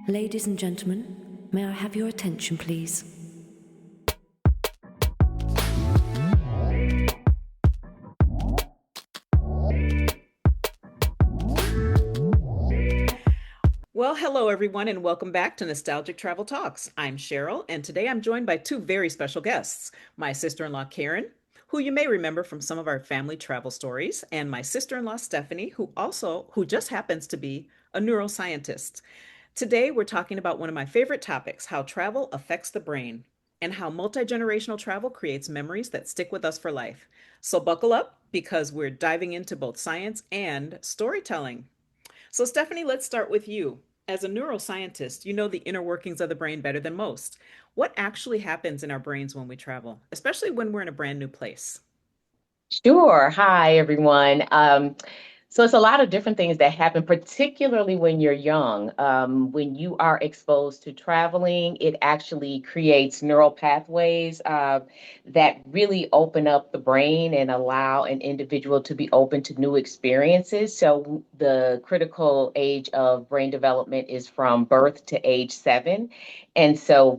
Ladies and gentlemen, may I have your attention, please? Well, hello everyone, and welcome back to Nostalgic Travel Talks. I'm Cheryl, and today I'm joined by two very special guests. My sister-in-law Karen, who you may remember from some of our family travel stories, and my sister-in-law Stephanie, who just happens to be a neuroscientist. Today we're talking about one of my favorite topics, how travel affects the brain, and how multi-generational travel creates memories that stick with us for life. So buckle up because we're diving into both science and storytelling. So, Stephanie, let's start with you. As a neuroscientist, you know the inner workings of the brain better than most. What actually happens in our brains when we travel, especially when we're in a brand new place? Sure. Hi, everyone. So it's a lot of different things that happen, particularly when you're young. When you are exposed to traveling, it actually creates neural pathways that really open up the brain and allow an individual to be open to new experiences. So the critical age of brain development is from birth to age 7. And so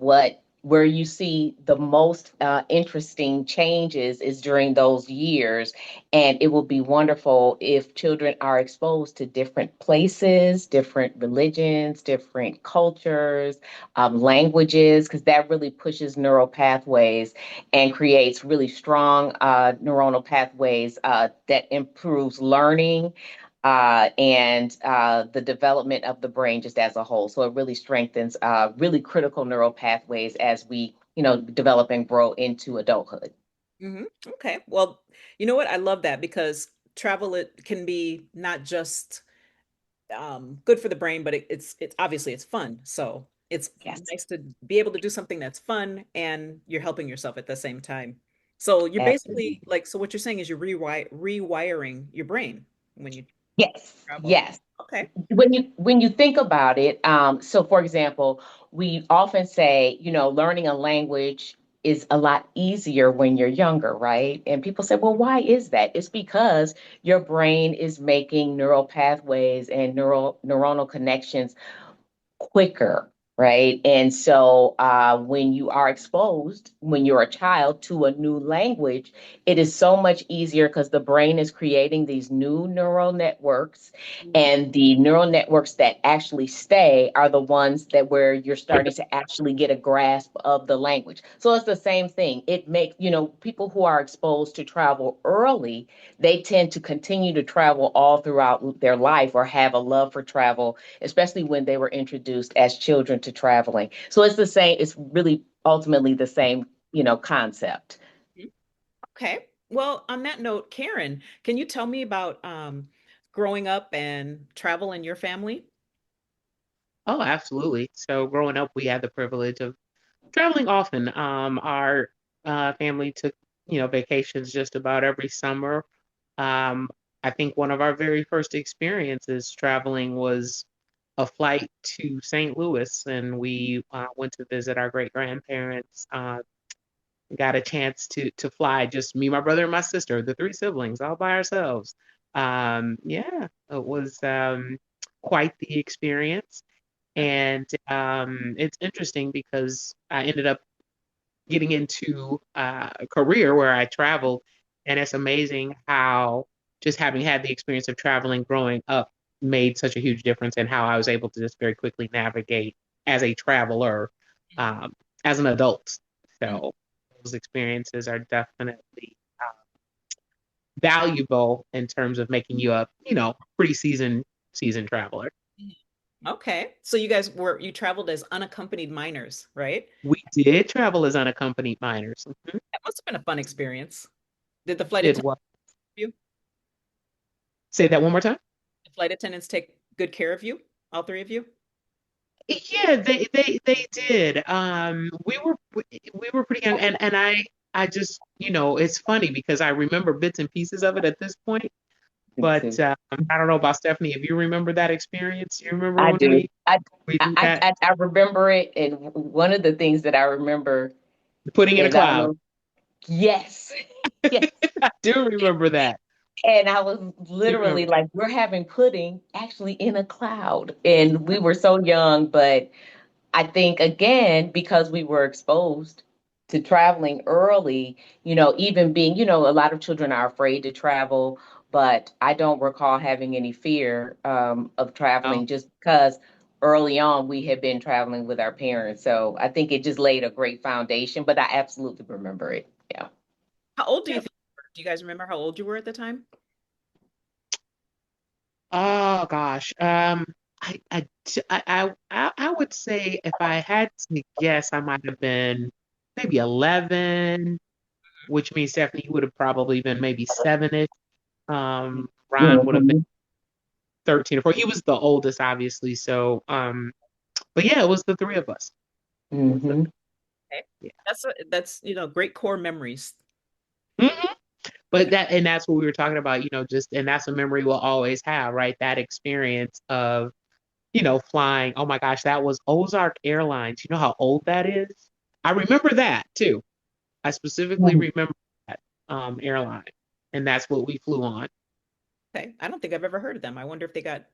where you see the most interesting changes is during those years. And it will be wonderful if children are exposed to different places, different religions, different cultures, languages, because that really pushes neural pathways and creates really strong neuronal pathways that improves learning and the development of the brain just as a whole. So it really strengthens really critical neural pathways as we, develop and grow into adulthood. Okay. Well, you know what? I love that because travel it can be not just good for the brain, but it's obviously it's fun. So it's Yes, nice to be able to do something that's fun and you're helping yourself at the same time. So you're absolutely. basically like, so what you're saying is you're rewiring your brain when you Yes, travel. yes. Okay. When you think about it, so for example, we often say, learning a language is a lot easier when you're younger, right? And people say, well, why is that? It's because your brain is making neural pathways and neuronal connections quicker, right? And so when you are exposed, when you're a child, to a new language, it is so much easier because the brain is creating these new neural networks, Mhm. and the neural networks that actually stay are the ones that where you're starting to actually get a grasp of the language. So it's the same thing. It makes, people who are exposed to travel early, they tend to continue to travel all throughout their life or have a love for travel, especially when they were introduced as children to traveling. So it's the same, it's really ultimately the same, concept. Okay. Well, on that note, Karen, can you tell me about growing up and travel in your family? Oh, absolutely. So growing up, we had the privilege of traveling often. Our family took, vacations just about every summer. Um, I think one of our very first experiences traveling was a flight to St. Louis, and we went to visit our great grandparents. Got a chance to fly, just me, my brother, and my sister, the three siblings, all by ourselves. Yeah, it was quite the experience. And it's interesting because I ended up getting into a career where I traveled, and it's amazing how just having had the experience of traveling growing up made such a huge difference in how I was able to just very quickly navigate as a traveler, um, as an adult. Mhm. So those experiences are definitely valuable in terms of making you a, pretty seasoned traveler. Okay. So you traveled as unaccompanied minors, right? We did travel as unaccompanied minors. Mhm. That must have been a fun experience. Did the flight It attendants was. you? Say that one more time. The flight attendants take good care of you, all three of you? Yeah, they did. We were pretty young, and I just, it's funny because I remember bits and pieces of it at this point, Me but too. I don't know about Stephanie. If you remember that experience, you remember I when do. we did that, I remember it, and one of the things that I remember putting in a is I don't cloud. know. Yes, yes. I do remember that. And I was You remember? literally like, we're having pudding actually in a cloud. And we were so young, but I think again, because we were exposed to traveling early, even being, a lot of children are afraid to travel, but I don't recall having any fear of Oh, traveling just because early on we had been traveling with our parents. So I think it just laid a great foundation, but I absolutely remember it. Yeah. How old do you yep. think you were? Do you guys remember how old you were at the time? Oh gosh. I would say if I had to guess, I might have been maybe 11, which means Stephanie would have probably been maybe 7-ish. Ron would have been Hmm. 13 or 14. He was the oldest, obviously. So, but yeah, it was the three of us. Hmm. Okay. Yeah. That's great core memories. Mhm. But that's what we were talking about, just, and that's a memory we'll always have, right? That experience of, flying. Oh my gosh, that was Ozark Airlines. You know how old that is? I remember that too. I specifically remember that airline, and that's what we flew on. Okay. I don't think I've ever heard of them. I wonder if they got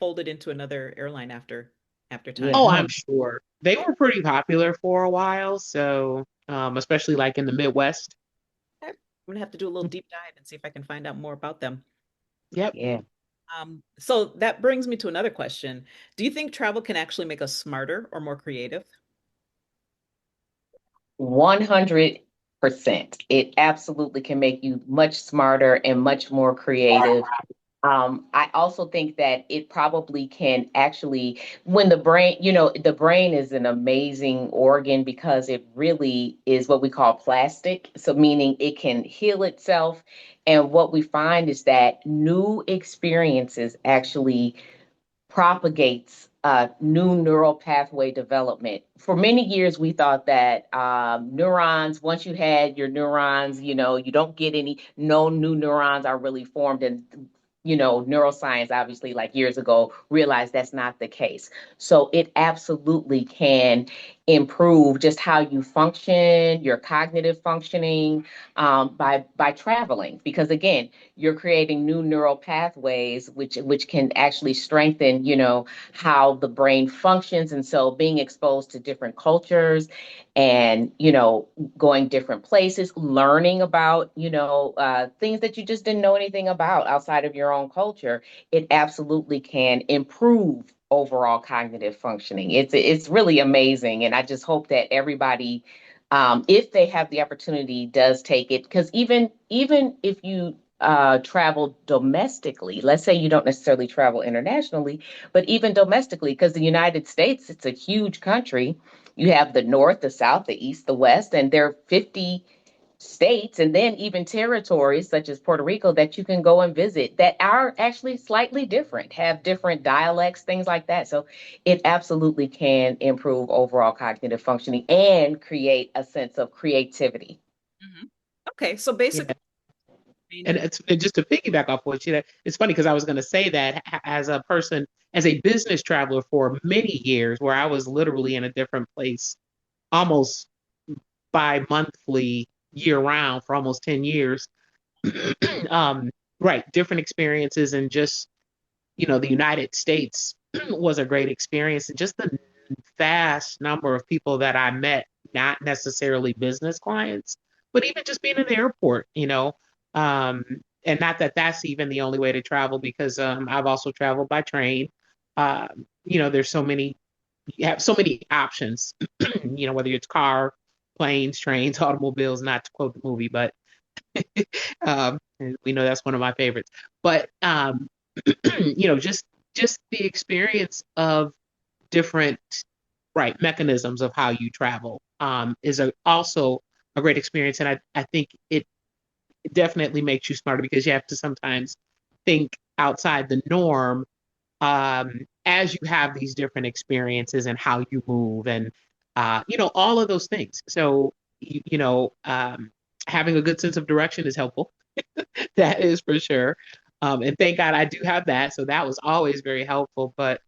folded into another airline after time. Oh, Yeah. I'm sure they were pretty popular for a while. So, especially like in the Midwest. Okay. I'm gonna have to do a little deep dive and see if I can find out more about them. Yep. Yeah. So that brings me to another question. Do you think travel can actually make us smarter or more creative? 100%. It absolutely can make you much smarter and much more creative. I also think that it probably can actually, when the brain is an amazing organ because it really is what we call plastic. So, meaning it can heal itself. And what we find is that new experiences actually propagates new neural pathway development. For many years, we thought that neurons, once you had your neurons, you don't get any, no new neurons are really formed. And, neuroscience, obviously, like years ago, realized that's not the case. So it absolutely can improve just how you function, your cognitive functioning by traveling. Because again, you're creating new neural pathways which can actually strengthen how the brain functions. And so being exposed to different cultures and going different places, learning about things that you just didn't know anything about outside of your own culture, it absolutely can improve overall cognitive functioning. It's really amazing, and I just hope that everybody, if they have the opportunity, does take it. Because even if you travel domestically, let's say you don't necessarily travel internationally, but even domestically, because the United States, it's a huge country. You have the North, the South, the East, the West, and there are 50 states and then even territories such as Puerto Rico that you can go and visit that are actually slightly different, have different dialects, things like that. So it absolutely can improve overall cognitive functioning and create a sense of creativity. Mhm. Okay, so Yeah. basically, And it's just to piggyback off what you said, it's funny because I was going to say that as a person, as a business traveler for many years, where I was literally in a different place almost bi-monthly year round for almost 10 years. um, right, different experiences, and just, the United States was a great experience. And just the vast number of people that I met, not necessarily business clients, but even just being in the airport, um, and not that that's even the only way to travel, because I've also traveled by train. There's so many, you have so many options, whether it's car, planes, trains, automobiles, not to quote the movie, but um, we know that's one of my favorites. But just the experience of different, right, mechanisms of how you travel is also a great experience. And I think it definitely makes you smarter because you have to sometimes think outside the norm as you have these different experiences and how you move and all of those things. So having a good sense of direction is helpful. That is for sure. And thank God I do have that. So that was always very helpful. But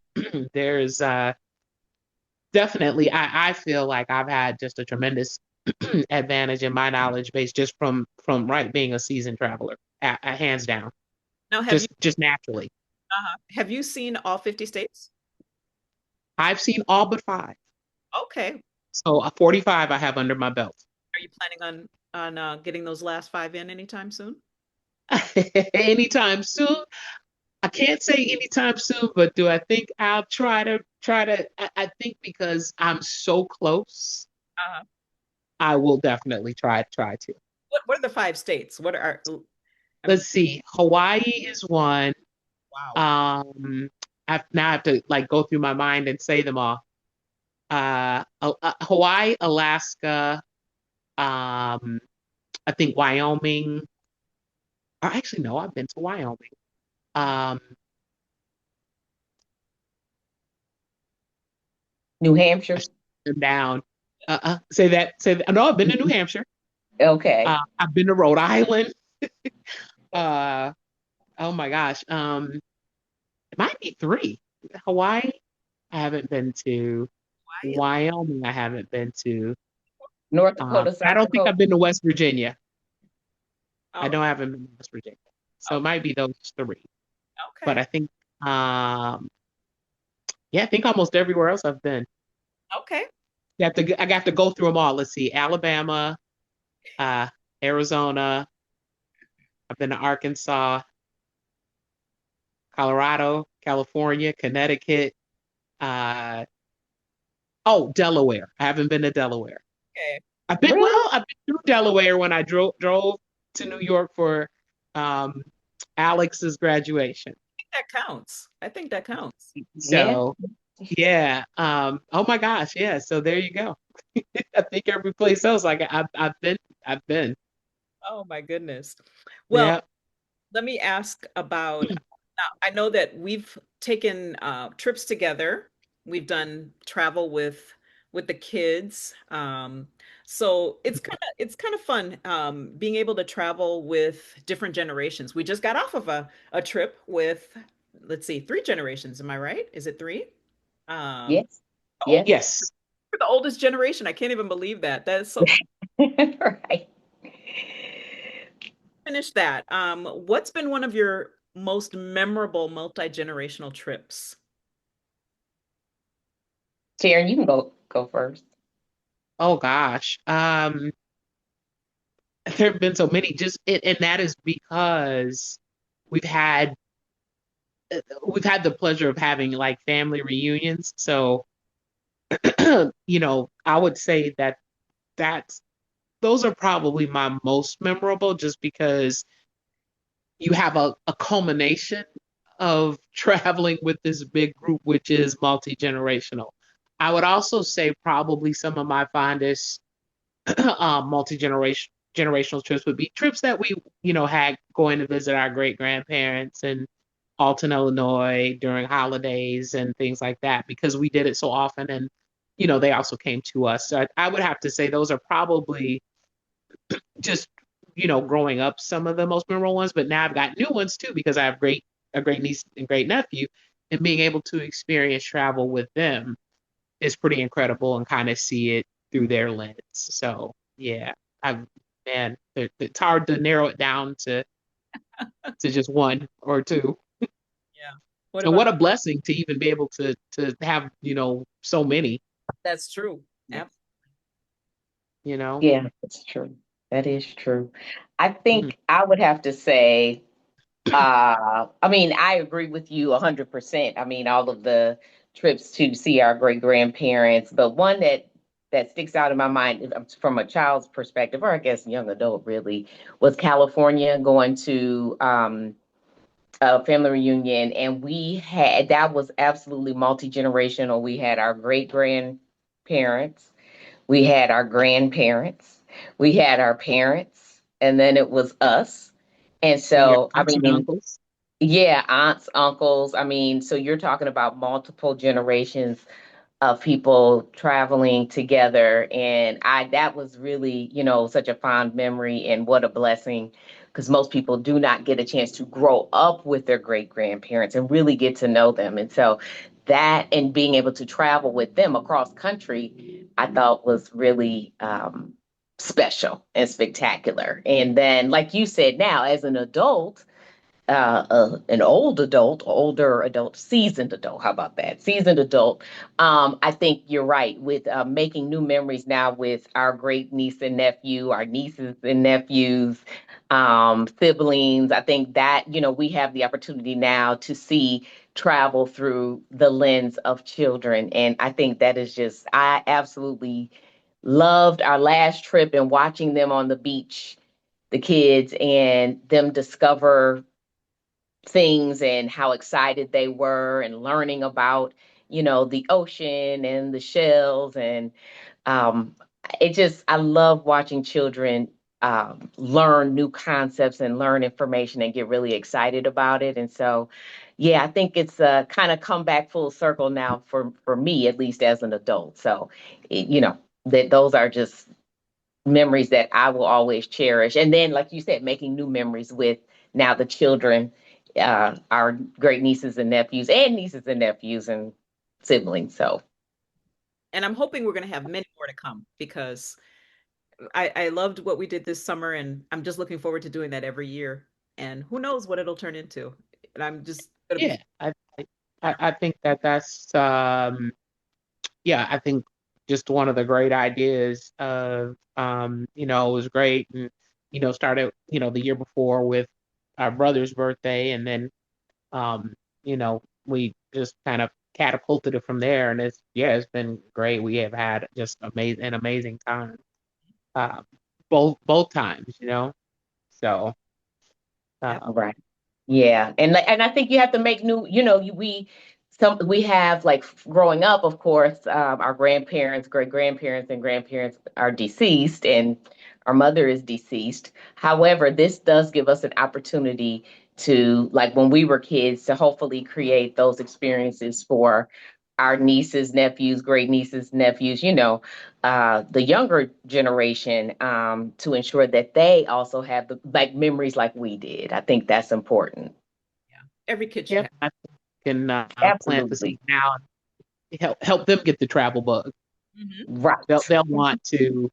there's definitely, I feel like I've had just a tremendous advantage in my knowledge base just from right being a seasoned traveler. hands down, Now, just naturally. have you seen all 50 states? I've seen all but five. Okay. 45 I have under my belt. Are you planning on getting those last five in anytime soon? Anytime soon. I can't say anytime soon, but do I think I'll try to I think because I'm so close, Uh-huh. I will definitely try to. What are the five states? What are Let's see. Hawaii is one. wow. Um, I have to like go through my mind and say them all. Hawaii, Alaska, I think Wyoming. Or actually, no, I've been to Wyoming. Um, New I Hampshire. should put them down. Say that. Say that. No, I've been to New Hampshire. Okay. I've been to Rhode Island. Uh, oh my gosh. It might be three. Hawaii, I haven't been to. Hawaii? Wyoming, I haven't been to. North Dakota, I South don't think Dakota. I've been to West Virginia. I Oh, know I haven't been to West Virginia. So oh, it might be those three. But okay. I think, yeah, I think almost everywhere else I've been. Okay. I have to go through them all. Let's see, Alabama, uh, Arizona. I've been to Arkansas, Colorado, California, Connecticut. Uh, oh, Delaware. I haven't been to Delaware. Okay. Really? I've been through Delaware when I drove to New York for um, Alex's graduation. That counts. I think that counts. Yeah. So yeah, oh my gosh, yeah. So there you go. I think every place else, like I've been. Oh my goodness. Well, Yeah. let me ask about now. I know that we've taken trips together. We've done travel with the kids. So it's kind of fun being able to travel with different generations. We just got off of a trip with, let's see, three generations. Am I right? Is it three? Um, Yes. the old, Yes. Yes. the oldest generation. I can't even believe that. That is so fun. Right. Finish that. What's been one of your most memorable multi-generational trips? Sharon, you can go first. Oh gosh. There have been so many. And that is because we've had we've had the pleasure of having like family reunions. So I would say that's those are probably my most memorable, just because you have a culmination of traveling with this big group, which is multi-generational. I would also say probably some of my fondest multi-generational trips would be trips that we, had going to visit our great grandparents in Alton, Illinois during holidays and things like that, because we did it so often, and they also came to us. So I would have to say those are probably just growing up some of the most memorable ones, but now I've got new ones too because I have a great niece and great nephew, and being able to experience travel with them is pretty incredible and kind of see it through their lens. So yeah, I've man, it's hard to narrow it down to just one or two. Yeah. What And about what a blessing to even be able to have so many. that's true. Yeah. Absolutely. You know. Yeah, that's true. That is true. I Mhm. think I would have to say, I mean, I agree with you 100%. I mean, all of the trips to see our great grandparents, but one that sticks out in my mind from a child's perspective, or I guess young adult really, was California, going to a family reunion, and we had that was absolutely multi-generational. We had our great grandparents, we had our grandparents, we had our parents, and then it was us. And And your so, I aunts and mean, uncles. yeah, aunts, uncles. I mean, so you're talking about multiple generations of people traveling together. And that was really, such a fond memory, and what a blessing, because most people do not get a chance to grow up with their great grandparents and really get to know them. And so that, and being able to travel with them across country, I thought was really, special and spectacular. And then, like you said, now as an adult, an older adult, seasoned adult. How about that? Seasoned adult. I think you're right with making new memories now with our great niece and nephew, our nieces and nephews, siblings. I think that, we have the opportunity now to see travel through the lens of children. And I think that is just, I absolutely loved our last trip and watching them on the beach, the kids, and them discover things and how excited they were and learning about, the ocean and the shells. And um, I love watching children learn new concepts and learn information and get really excited about it. And so, yeah, I think it's kind of come back full circle now for me, at least as an adult. So, that those are just memories that I will always cherish. And then, like you said, making new memories with now the children, our great nieces and nephews and siblings. So, And I'm hoping we're going to have many more to come because I loved what we did this summer, and I'm just looking forward to doing that every year. And who knows what it'll turn into. And I'm just going to Yeah, be. I think that's yeah, I think just one of the great ideas of it was great, and started the year before with our brother's birthday, and then we just kind of catapulted it from there, and it's been great. We have had just amazing time, uh, both times. So Yep. uh, right. Yeah, and I think you have to make new. We have like growing up, of course, our grandparents, great grandparents, and grandparents are deceased, and our mother is deceased. However, this does give us an opportunity to, like when we were kids, to hopefully create those experiences for our nieces, nephews, great nieces, nephews. The younger generation, to ensure that they also have the like memories like we did. I think that's important. Yeah. Every kid should yep, have. I can plant the seed Absolutely. now and help them get the travel bug. Mhm. Right. They'll want to,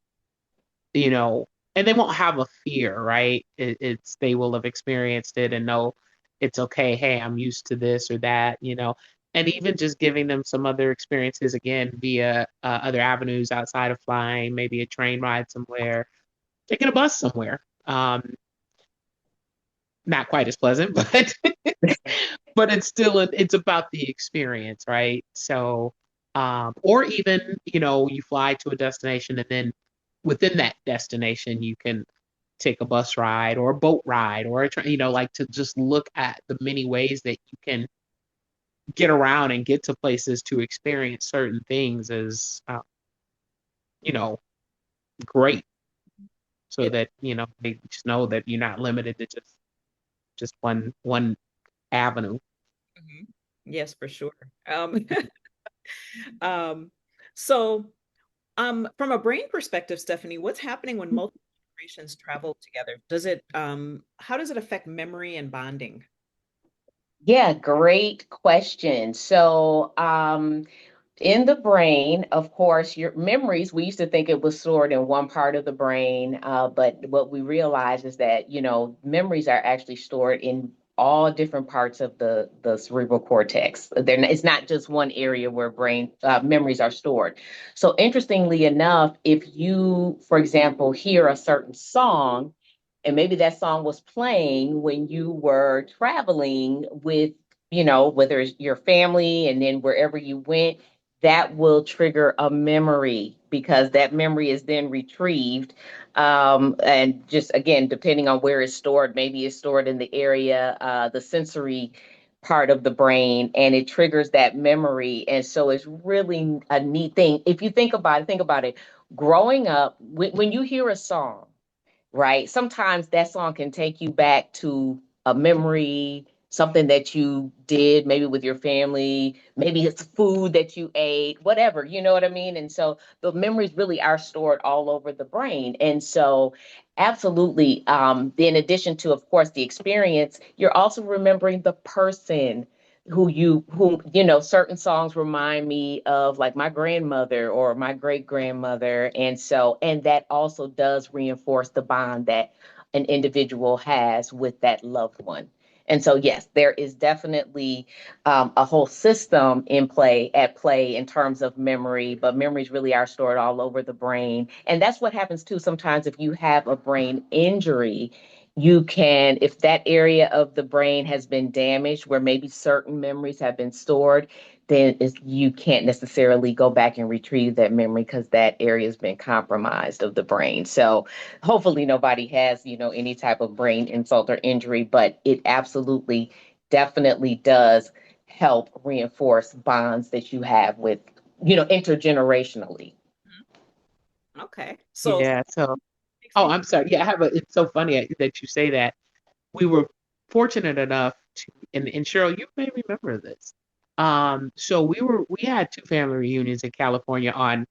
you know, and they won't have a fear, right? It's they will have experienced it and know it's okay. Hey, I'm used to this or that. And even just giving them some other experiences again via other avenues outside of flying, maybe a train ride somewhere, taking a bus somewhere. Not quite as pleasant, but but it's about the experience, right? So, or even you fly to a destination and then within that destination you can take a bus ride or a boat ride or a train, like to just look at the many ways that you can get around and get to places to experience certain things is, you know, great. So It, that they just know that you're not limited to just one avenue. mhm. Yes, for sure. Um, so from a brain perspective, Stephanie, what's happening when multiple generations travel together? How does it affect memory and bonding? Yeah, great question. So, in the brain, of course, your memories, we used to think it was stored in one part of the brain, but what we realize is that, memories are actually stored in all different parts of the cerebral cortex. It's not just one area where brain memories are stored. So, interestingly enough, if you, for example, hear a certain song, and maybe that song was playing when you were traveling with, whether it's your family and then wherever you went, that will trigger a memory because that memory is then retrieved. And just again, depending on where it's stored, maybe it's stored in the area, the sensory part of the brain, and it triggers that memory. And so it's really a neat thing. If you think about it, growing up, when you hear a song, right? Sometimes that song can take you back to a memory, something that you did, maybe with your family, maybe it's food that you ate, whatever, you know what I mean? And so the memories really are stored all over the brain. And so, absolutely, in addition to, of course, the experience, you're also remembering the person certain songs remind me of like my grandmother or my great grandmother. And that also does reinforce the bond that an individual has with that loved one. And so, yes, there is definitely a whole system at play in terms of memory, but memories really are stored all over the brain. And that's what happens too. Sometimes if you have a brain injury, if that area of the brain has been damaged, where maybe certain memories have been stored, then you can't necessarily go back and retrieve that memory because that area has been compromised of the brain. So hopefully nobody has, any type of brain insult or injury, but it absolutely, definitely does help reinforce bonds that you have with, intergenerationally. Okay. So, Yeah. So, oh, I'm sorry. Yeah, it's so funny that you say that. We were fortunate enough to, and Cheryl, you may remember this. So we had two family reunions in California on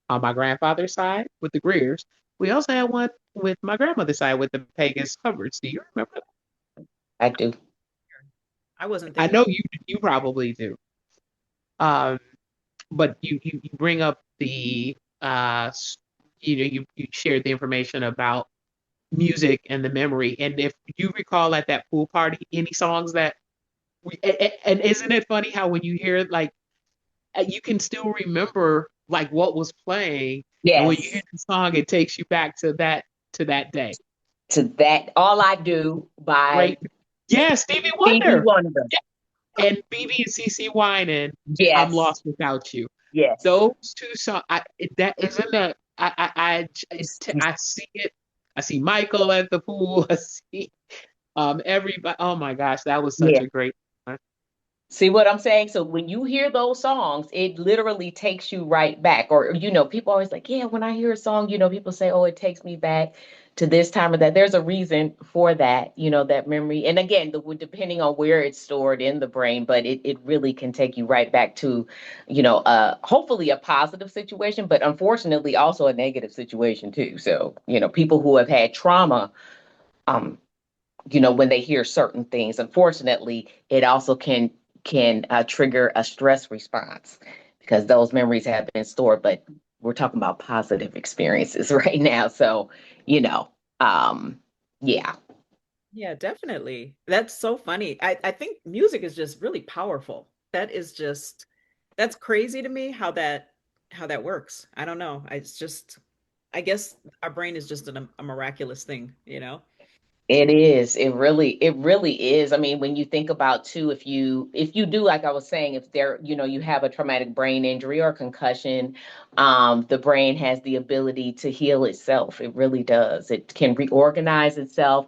my grandfather's side with the Greers. We also had one with my grandmother's side with the Pegasus Hubbards. Do you remember that? I do. I wasn't I there. know you probably do. Um, but you bring up you shared the information about music and the memory. And if you recall at that pool party, any songs that and isn't it funny how when you hear it, like you can still remember like what was playing, and when you hear Yes. the song, it takes you back to that day, To that, All I Do by right? Yeah, Stevie Stevie Wonder. Wonder. Yeah. And BB and CC Winans, I'm Yes. lost without you. Yes. Those two songs, that isn't that I see it. I see Michael at the pool. I see everybody. Oh my gosh, that was such Yeah. a great one. See what I'm saying? So when you hear those songs, it literally takes you right back. Or, people always like, yeah, when I hear a song, people say, oh, it takes me back to this time or that. There's a reason for that, that memory. And again, depending on where it's stored in the brain, but it really can take you right back to, hopefully a positive situation, but unfortunately also a negative situation too. So, people who have had trauma, um, when they hear certain things, unfortunately, it also can trigger a stress response because those memories have been stored. But we're talking about positive experiences right now, so you know, um, yeah, Yeah, definitely. That's so funny. I think music is just really powerful. That's crazy to me how that works. I don't know. It's just I guess our brain is just a miraculous thing, you know? it is. It really is. I mean, when you think about too, if you do, like I was saying, if you have a traumatic brain injury or concussion, the brain has the ability to heal itself. It really does. It can reorganize itself.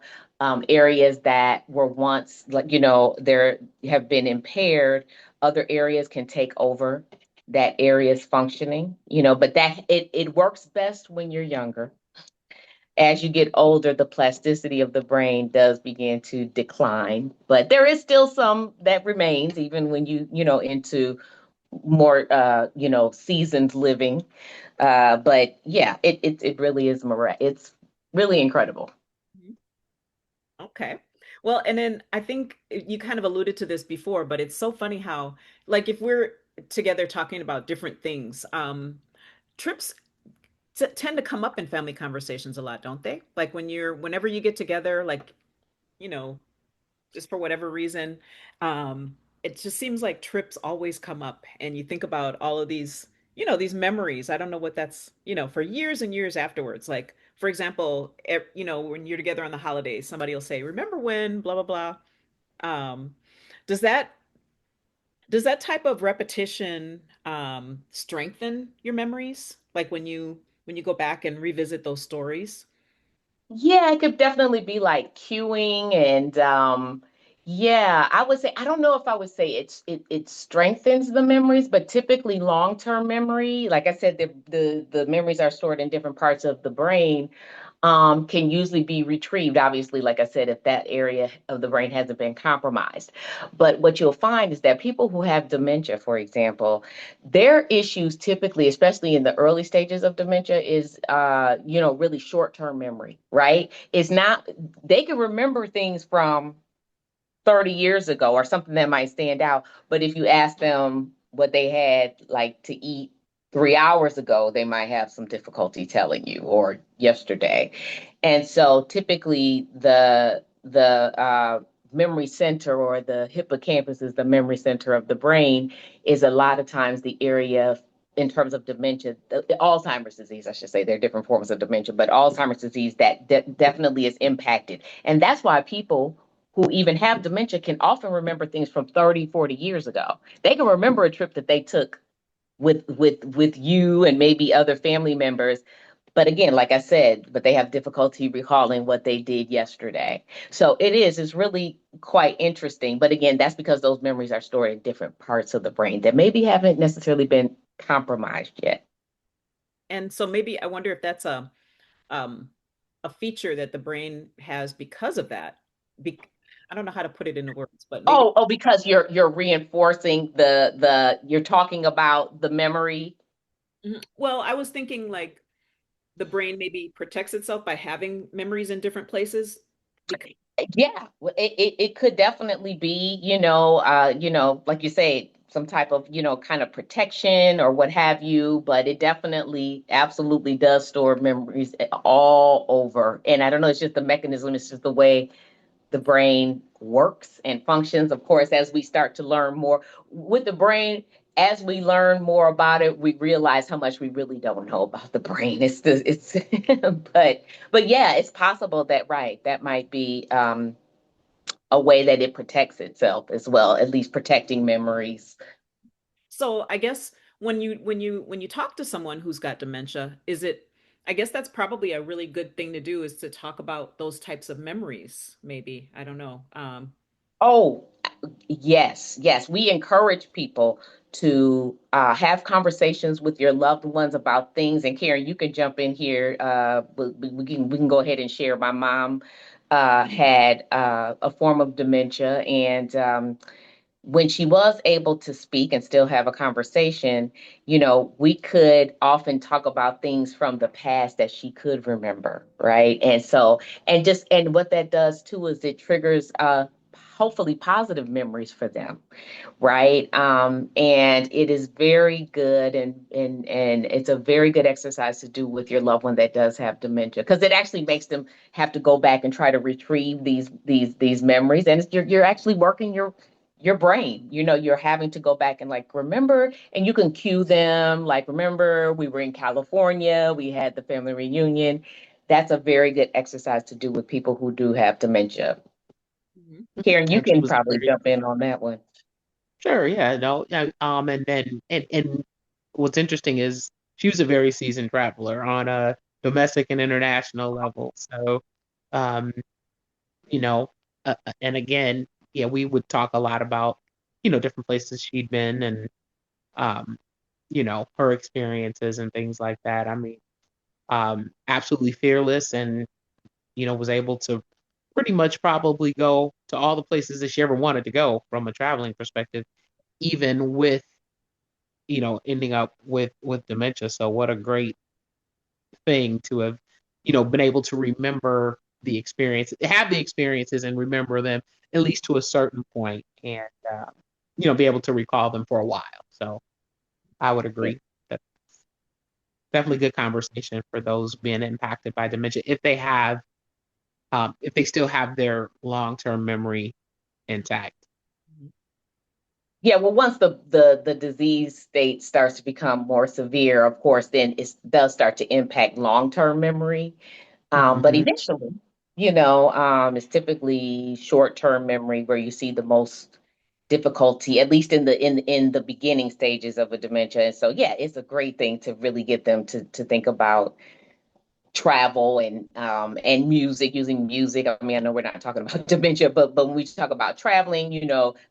Areas that were once like, there have been impaired, other areas can take over that area's functioning, but it works best when you're younger. As you get older, the plasticity of the brain does begin to decline, but there is still some that remains even when into more seasoned living. But yeah, it really is it's really incredible. Mhm. Okay. Well, and then I think you kind of alluded to this before, but it's so funny how, like, if we're together talking about different things, trips tend to come up in family conversations a lot, don't they? Like whenever you get together, like, you know, just for whatever reason. It just seems like trips always come up, and you think about all of these, these memories. I don't know what that's, for years and years afterwards. Like, for example, when you're together on the holidays, somebody will say, "Remember when blah blah blah." Um, does that type of repetition strengthen your memories? Like when you go back and revisit those stories? Yeah, it could definitely be like cueing and yeah, I would say I don't know if I would say it strengthens the memories, but typically long-term memory, like I said, the memories are stored in different parts of the brain, can usually be retrieved, obviously, like I said, if that area of the brain hasn't been compromised. But what you'll find is that people who have dementia, for example, their issues typically, especially in the early stages of dementia, is really short-term memory, right? It's not they can remember things from 30 years ago or something that might stand out. But if you ask them what they had like to eat 3 hours ago, they might have some difficulty telling you, or yesterday. And so typically the memory center, or the hippocampus is the memory center of the brain, is a lot of times the area in terms of dementia, the Alzheimer's disease, I should say. There are different forms of dementia, but Alzheimer's disease that definitely is impacted. And that's why people who even have dementia can often remember things from 30, 40 years ago. They can remember a trip that they took with you and maybe other family members. But again, like I said, but they have difficulty recalling what they did yesterday. So it's really quite interesting. But again, that's because those memories are stored in different parts of the brain that maybe haven't necessarily been compromised yet. And so maybe I wonder if that's a feature that the brain has because of that. Be I don't know how to put it into words, but maybe. Oh, because you're reinforcing you're talking about the memory. Mhm. Well, I was thinking like the brain maybe protects itself by having memories in different places. Bec- Yeah, it could definitely be, like you say, some type of, kind of protection or what have you, but it definitely absolutely does store memories all over. And I don't know, it's just the mechanism, it's just the way the brain works and functions. Of course, as we start to learn more with the brain, as we learn more about it, we realize how much we really don't know about the brain. It's but yeah, it's possible that, right, that might be a way that it protects itself as well, at least protecting memories. So I guess when you talk to someone who's got dementia, is it I guess that's probably a really good thing to do is to talk about those types of memories, maybe. I don't know. Oh, yes, yes. We encourage people to have conversations with your loved ones about things. And Karen, you can jump in here. We can go ahead and share. My mom had a form of dementia, and when she was able to speak and still have a conversation, we could often talk about things from the past that she could remember, right? And so, and what that does too is it triggers hopefully positive memories for them, right? And it is very good, and it's a very good exercise to do with your loved one that does have dementia, because it actually makes them have to go back and try to retrieve these memories, and you're actually working your brain. You're having to go back and like remember, and you can cue them like, remember we were in California, we had the family reunion. That's a very good exercise to do with people who do have dementia. Mhm. Karen, you And she can was probably very jump in on that one. sure, yeah, no, yeah, and then and what's interesting is she was a very seasoned traveler on a domestic and international level. So, um, you know, and again, yeah, we would talk a lot about, different places she'd been and, um, her experiences and things like that. I mean, absolutely fearless and, was able to pretty much probably go to all the places that she ever wanted to go from a traveling perspective, even with, ending up with dementia. So what a great thing to have, been able to remember the experience, have the experiences and remember them at least to a certain point and, be able to recall them for a while. So I would agree that definitely good conversation for those being impacted by dementia if they still have their long-term memory intact. Yeah, well, once the disease state starts to become more severe, of course, then it does start to impact long-term memory. But Hmm. initially, it's typically short-term memory where you see the most difficulty, at least in the beginning stages of a dementia. And so, yeah, it's a great thing to really get them to think about travel and music, using music. I mean, I know we're not talking about dementia, but when we talk about traveling,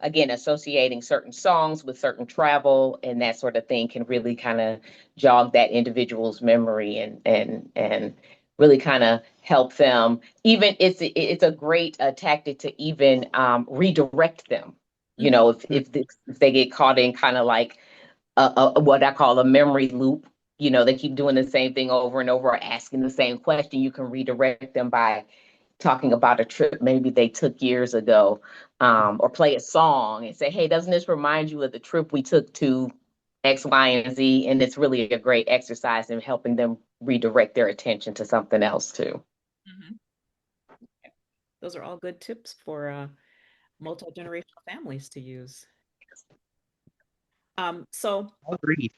again, associating certain songs with certain travel and that sort of thing can really kind of jog that individual's memory and really kind of help them. Even it's a great tactic to even redirect them. Mhm. If they get caught in kind of like what I call a memory loop. They keep doing the same thing over and over, asking the same question. You can redirect them by talking about a trip maybe they took years ago, or play a song and say, hey, doesn't this remind you of the trip we took to X, Y, and Z? And it's really a great exercise in helping them redirect their attention to something else too. Mhm. Those are all good tips for multi-generational families to use. So Agreed.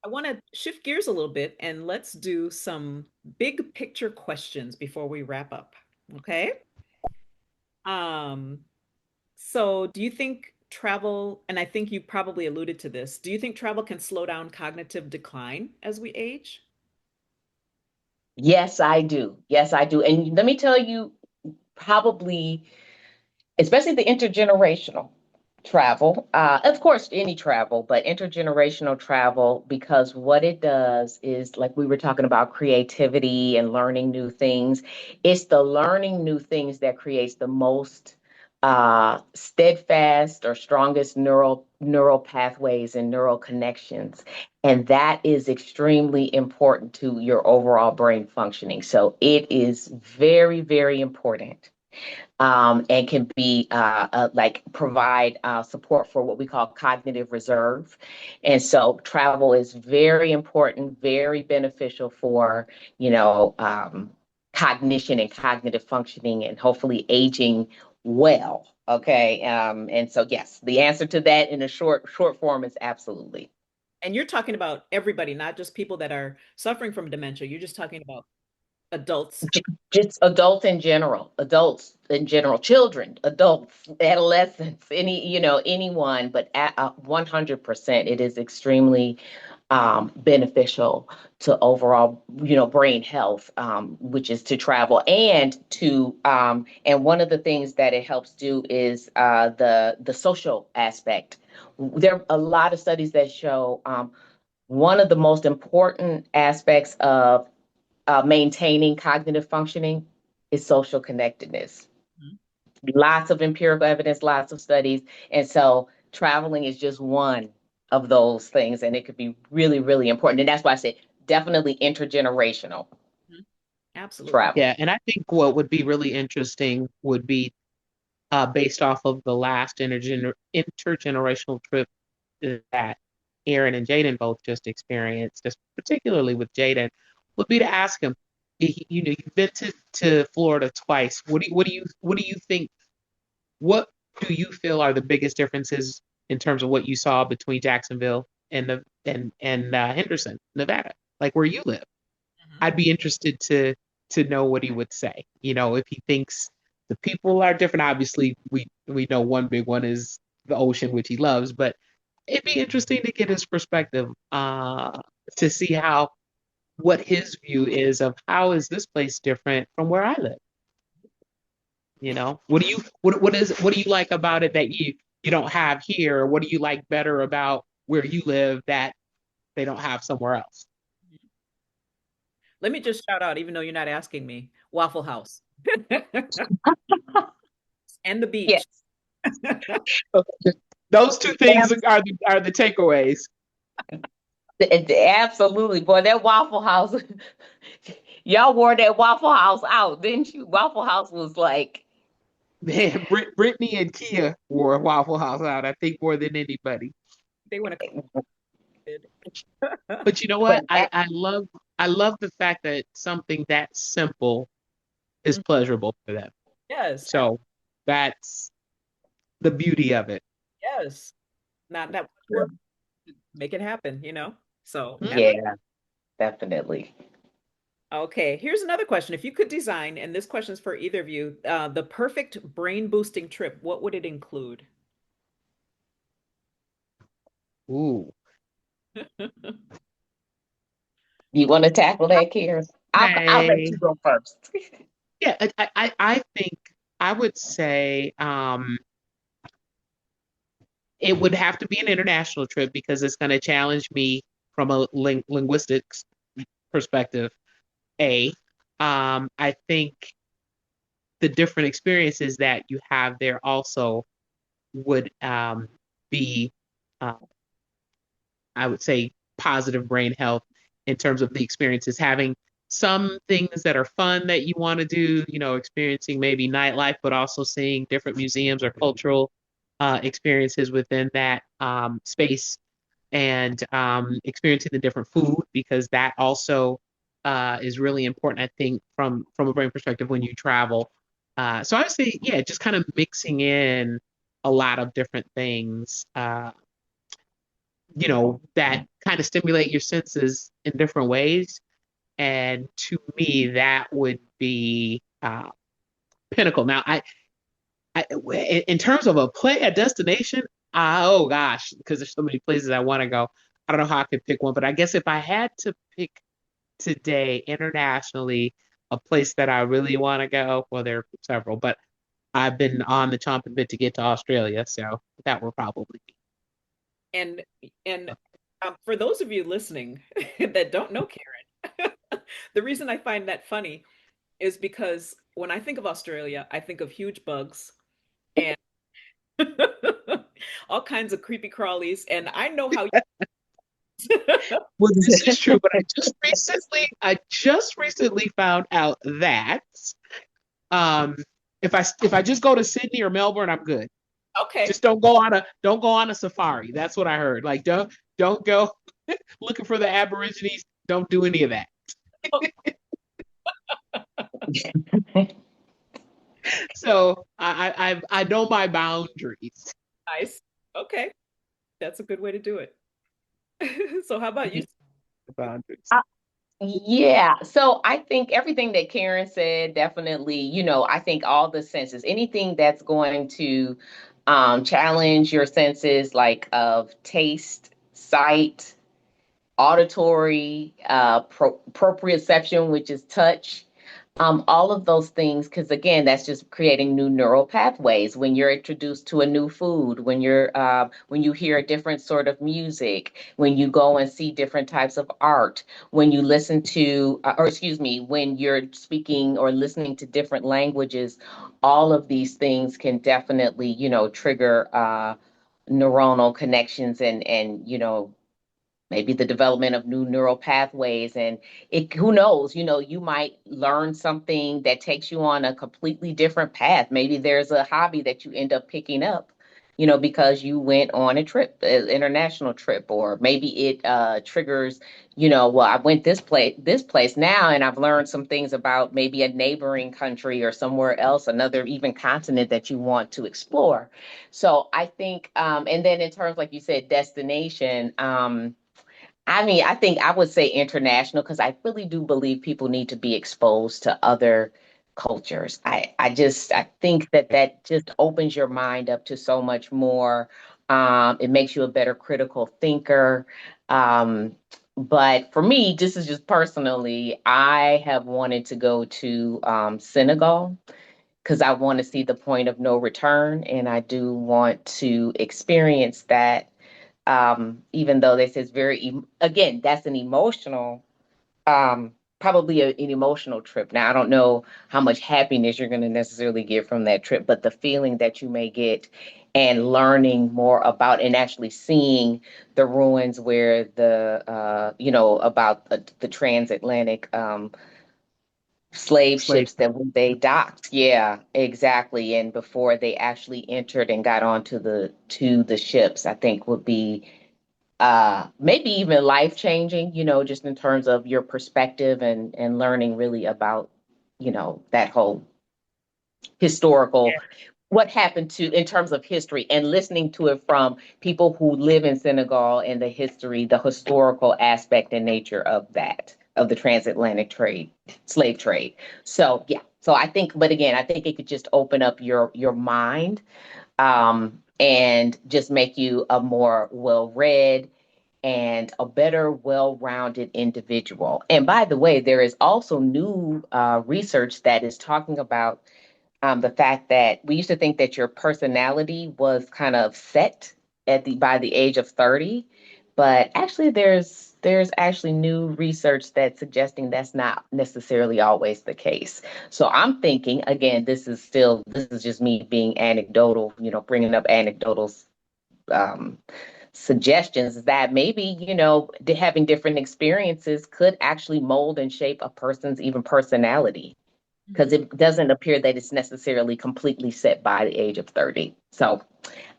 I want to shift gears a little bit and let's do some big picture questions before we wrap up. Okay. Um, so do you think travel, and I think you probably alluded to this, do you think travel can slow down cognitive decline as we age? Yes, I do. Yes, I do. And let me tell you, probably, especially the intergenerational travel, of course, any travel, but intergenerational travel, because what it does is, like we were talking about creativity and learning new things, it's the learning new things that creates the most steadfast or strongest neural pathways and neural connections. And that is extremely important to your overall brain functioning. So it is very, very important, and can be like provide support for what we call cognitive reserve. And so travel is very important, very beneficial for, you know, cognition and cognitive functioning and hopefully aging well. Okay. And so, yes, the answer to that in a short form is absolutely. And you're talking about everybody, not just people that are suffering from dementia. You're just talking about adults. Just adults in general, children, adults, adolescents, anyone, but at 100%, it is extremely beneficial to overall, brain health, which is to travel and one of the things that it helps do is the social aspect. There are a lot of studies that show one of the most important aspects of maintaining cognitive functioning is social connectedness. Mhm. Lots of empirical evidence, lots of studies. And so traveling is just one of those things. And it could be really, really important. And that's why I said definitely intergenerational Mhm. Absolutely. travel. Yeah, and I think what would be really interesting would be based off of the last intergenerational trip that Aaron and Jaden both just experienced, just particularly with Jaden, would be to ask him, you've been to Florida twice. What do you think? What do you feel are the biggest differences in terms of what you saw between Jacksonville and Henderson, Nevada, like where you live? Mhm. I'd be interested to know what he would say. If he thinks the people are different. Obviously, we know one big one is the ocean, which he loves, but it'd be interesting to get his perspective, to see how what his view is of how is this place different from where I live. What do you like about it that you don't have here? Or what do you like better about where you live that they don't have somewhere else? Let me just shout out, even though you're not asking me, Waffle House and the beach. Yes, Those two things are the takeaways. absolutely. Boy, that Waffle House, y'all wore that Waffle House out, didn't you? Waffle House was like, Man, Brittany and Kia wore Waffle House out, I think, more than anybody. They want to. But you know but what? I love the fact that something that simple is pleasurable for them. Yes, So that's the beauty of it. yes. Not that much work to make it happen. So, Hmm? yeah, definitely. okay, here's another question. If you could design, and this question is for either of you, the perfect brain boosting trip, what would it include? Ooh. You want to tackle that, Karen? I'll let Hey. you go first. Yeah, I think I would say it would have to be an international trip because it's going to challenge me from a linguistics perspective. I think the different experiences that you have there also would be, uh, I would say, positive brain health in terms of the experiences. Having some things that are fun that you want to do, experiencing maybe nightlife, but also seeing different museums or cultural experiences within that space, and experiencing the different food, because that also is really important, I think, from a brain perspective when you travel. So I would say, yeah, just kind of mixing in a lot of different things, that kind of stimulate your senses in different ways. And to me, that would be pinnacle. Now, in terms of a destination, oh gosh, because there's so many places I want to go. I don't know how I could pick one, but I guess if I had to pick today internationally, a place that I really want to go, well, there are several, but I've been on the chomping bit to get to Australia, so that will probably be. And for those of you listening that don't know Karen, the reason I find that funny is because when I think of Australia, I think of huge bugs and all kinds of creepy crawlies, and I know how. Well, this is true, but I just recently found out that um, if I just go to Sydney or Melbourne, I'm good. Okay. Just don't go on a safari. That's what I heard. Like don't go looking for the Aborigines. Don't do any of that. So I know my boundaries. Nice. Okay, that's a good way to do it. So how about you? Boundaries. Yeah, so I think everything that Karen said, definitely, I think all the senses, anything that's going to challenge your senses, like of taste, sight, auditory, proprioception, which is touch, all of those things, because again, that's just creating new neural pathways. When you're introduced to a new food, when you hear a different sort of music, when you go and see different types of art, when you listen to, or excuse me, when you're speaking or listening to different languages, all of these things can definitely, trigger neuronal connections and maybe the development of new neural pathways. And it, who knows, you might learn something that takes you on a completely different path. Maybe there's a hobby that you end up picking up, because you went on a trip, an international trip, or maybe it triggers, well, I went this place now, and I've learned some things about maybe a neighboring country or somewhere else, another even continent that you want to explore. So I think, and then in terms, like you said, destination, I mean, I think I would say international, because I really do believe people need to be exposed to other cultures. I think that just opens your mind up to so much more. It makes you a better critical thinker. Um, but for me, this is just personally, I have wanted to go to Senegal, because I want to see the point of no return, and I do want to experience that, even though this is again, that's an emotional, probably an emotional trip. Now, I don't know how much happiness you're going to necessarily get from that trip, but the feeling that you may get and learning more about and actually seeing the ruins where about the transatlantic slave Slave. ships that when they docked. Yeah, exactly. And before they actually entered and got onto the ships, I think would be maybe even life changing, just in terms of your perspective and learning really about, that whole historical, what happened to in terms of history, and listening to it from people who live in Senegal, and the historical aspect and nature of that, of the transatlantic trade, slave trade. So yeah. So I think, but again, I think it could just open up your mind, and just make you a more well-read and a better, well-rounded individual. And by the way, there is also new research that is talking about the fact that we used to think that your personality was kind of set by the age of 30, but actually there's actually new research that's suggesting that's not necessarily always the case. So I'm thinking, again, this is just me being anecdotal, bringing up anecdotal um, suggestions that maybe, having different experiences could actually mold and shape a person's even personality, because Mhm. it doesn't appear that it's necessarily completely set by the age of 30. So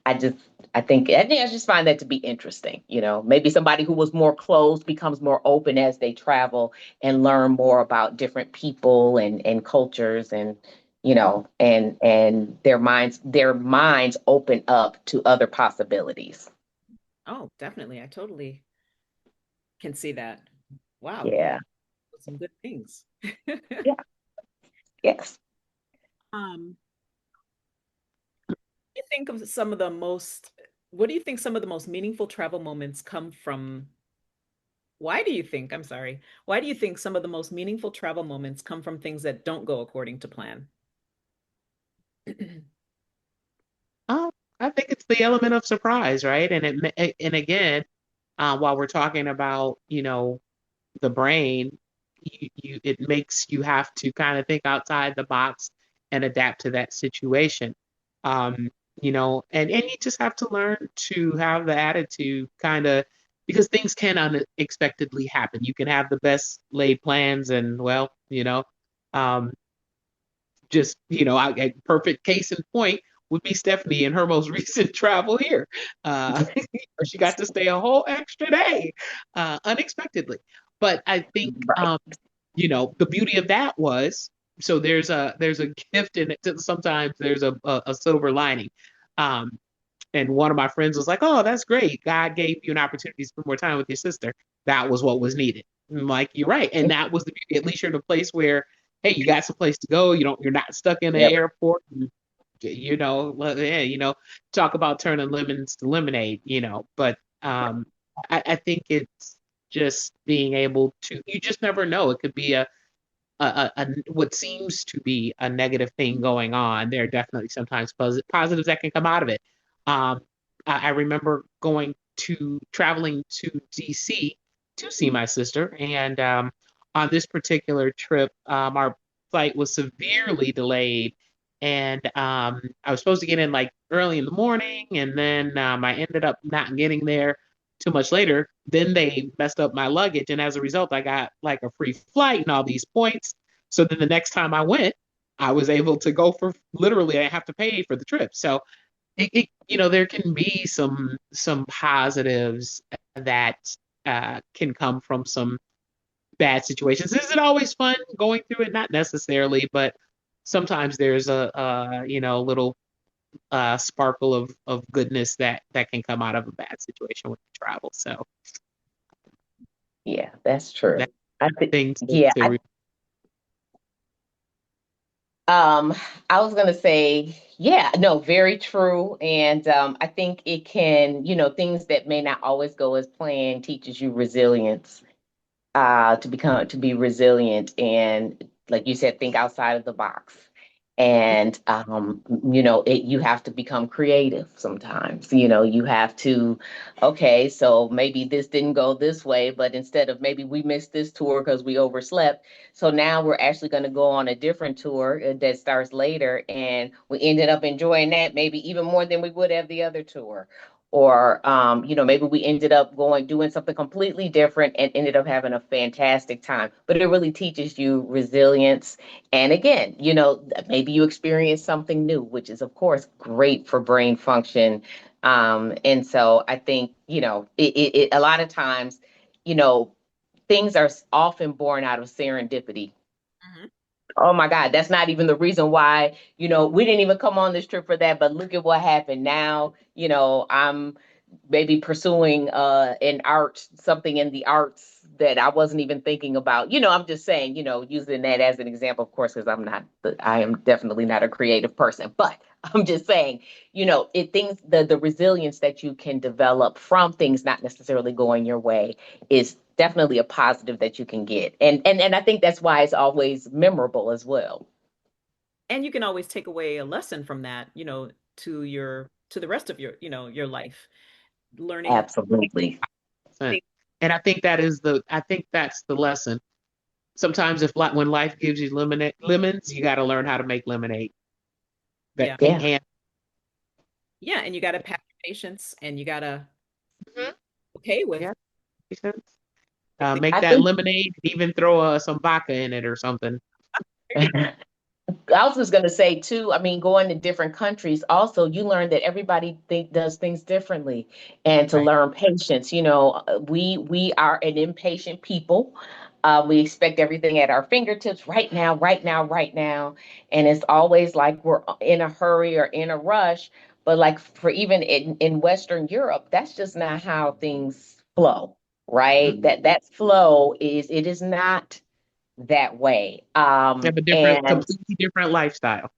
I just, I just find that to be interesting. Maybe somebody who was more closed becomes more open as they travel and learn more about different people and cultures, and their minds open up to other possibilities. Oh, definitely. I totally can see that. Wow, Yeah. some good things. Yeah. Yes. Um, you think of some of the most, what do you think some of the most meaningful travel moments come from? Why do you think, I'm sorry, why do you think some of the most meaningful travel moments come from things that don't go according to plan? Um, I think it's the element of surprise, right? And again, while we're talking about, the brain, it makes you have to kind of think outside the box and adapt to that situation. Um, and you just have to learn to have the attitude kind of, because things can unexpectedly happen. You can have the best laid plans and, well, um, just, a perfect case in point would be Stephanie in her most recent travel here. She got to stay a whole extra day, unexpectedly. But I think, Right. the beauty of that was, so there's a gift in it. Sometimes there's a silver lining. Um, and one of my friends was like, "Oh, that's great. God gave you an opportunity to spend more time with your sister. That was what was needed." I'm like, "You're right." And that was the beauty. At least you're in a place where, hey, you got some place to go. You're not stuck in the Yep. airport. Yeah, talk about turning lemons to lemonade. But I think it's just being able to. You just never know. It could be what seems to be a negative thing going on. There are definitely sometimes positives that can come out of it. Um, I remember traveling to DC to see my sister, and on this particular trip, our flight was severely delayed, and I was supposed to get in like early in the morning, and then I ended up not getting there too much later. Then they messed up my luggage, and as a result, I got like a free flight and all these points. So then the next time I went, I was able to go for literally I have to pay for the trip. So there can be some positives that can come from some bad situations. Is it always fun going through it? Not necessarily, but sometimes there's a little sparkle of goodness that can come out of a bad situation when you travel. So Yeah, that's that true. I think, thing yeah, to Um, I was gonna say, yeah, no, very true. And I think it can, things that may not always go as planned teaches you resilience, to be resilient, and like you said, think outside of the box. And you have to become creative sometimes. You have to, okay, so maybe this didn't go this way, but instead of, maybe we missed this tour because we overslept, so now we're actually going to go on a different tour that starts later, and we ended up enjoying that maybe even more than we would have the other tour. Or maybe we ended up doing something completely different and ended up having a fantastic time. But it really teaches you resilience. And again, maybe you experience something new, which is, of course, great for brain function. And so I think, a lot of times, you know, things are often born out of serendipity. Mhm. Oh my God, that's not even the reason why, we didn't even come on this trip for that, but look at what happened. Now, I'm maybe pursuing something in the arts that I wasn't even thinking about. I'm just saying, using that as an example, of course, because I am definitely not a creative person, but I'm just saying, the resilience that you can develop from things not necessarily going your way is definitely a positive that you can get. And I think that's why it's always memorable as well. And you can always take away a lesson from that, to the rest of your life, learning Absolutely. things. and I think that's the lesson. Sometimes when life gives you lemons, you got to learn how to make lemonade. That Yeah. Yeah. and Yeah, and you got to have patience, and you got to Mhm. Okay with Yeah, makes sense. the Make I that think lemonade, even throw some vodka in it or something. I was just going to say too, I mean, going to different countries, also you learn that everybody does things differently, and to Right. learn patience. We are an impatient people. We expect everything at our fingertips right now, right now, right now, and it's always like we're in a hurry or in a rush. But like for even in Western Europe, that's just not how things flow, Mhm. right? That flow is not that way. They have a And completely different lifestyle.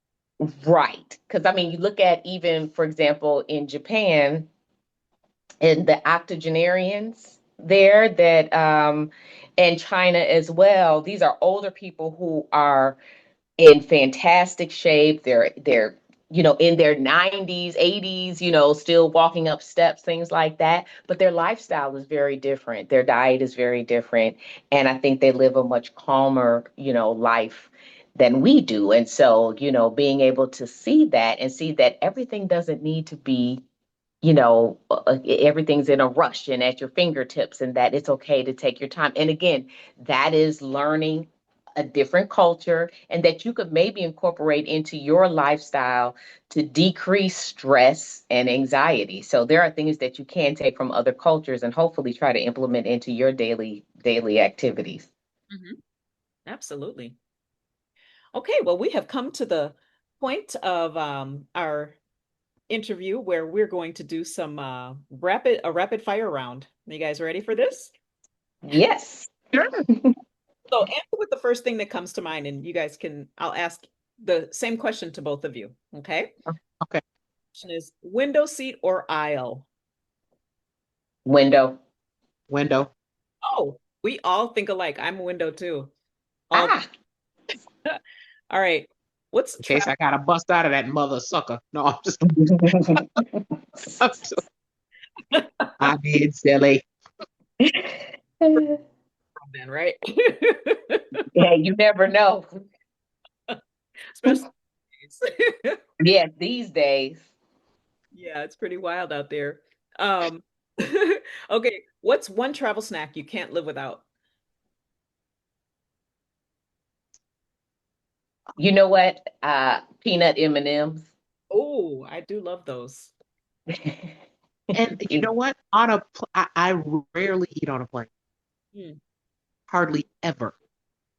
Right. Because I mean, you look at even, for example, in Japan and the octogenarians there and China as well, these are older people who are in fantastic shape. They're in their 90s, 80s, still walking up steps, things like that. But their lifestyle is very different. Their diet is very different. And I think they live a much calmer, life than we do. And so, being able to see that and see that everything doesn't need to be everything's in a rush and at your fingertips, and that it's okay to take your time. And again, that is learning a different culture, and that you could maybe incorporate into your lifestyle to decrease stress and anxiety. So there are things that you can take from other cultures and hopefully try to implement into your daily activities. Mhm. Absolutely. Okay, well, we have come to the point of our interview where we're going to do some rapid fire round. Are you guys ready for this? Yes. Sure. So answer with the first thing that comes to mind, and you guys can, I'll ask the same question to both of you. Okay. Okay. Question is window seat or aisle? Window. Window. Oh, we all think alike. I'm a window too. All Ah. all right. What's In case travel? I gotta bust out of that mother sucker. No, I'm just, I'm just I did silly. Then, right? Yeah, you never know. Especially Yeah, these days. yeah, it's pretty wild out there. Um, okay, what's one travel snack you can't live without? You know what? Peanut M&Ms. Oh, I do love those. And you know what? I rarely eat on a plane. Hmm, Hardly ever.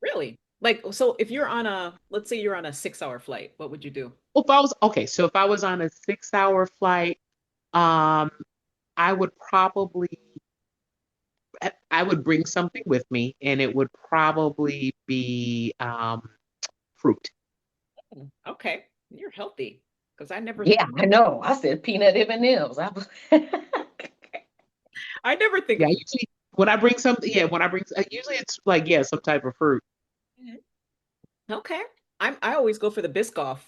really? Like, so if you're on let's say you're on a 6 hour flight, what would you do? Well, if I was okay, so if I was on a 6 hour flight, um, I would probably I would bring something with me, and it would probably be fruit. Okay, you're healthy because Yeah, I know. I said peanut M&Ms. I never think Yeah, of. usually when I bring something, yeah, when I bring, usually it's like, yeah, some type of fruit. Mhm. Okay, I always go for the Biscoff.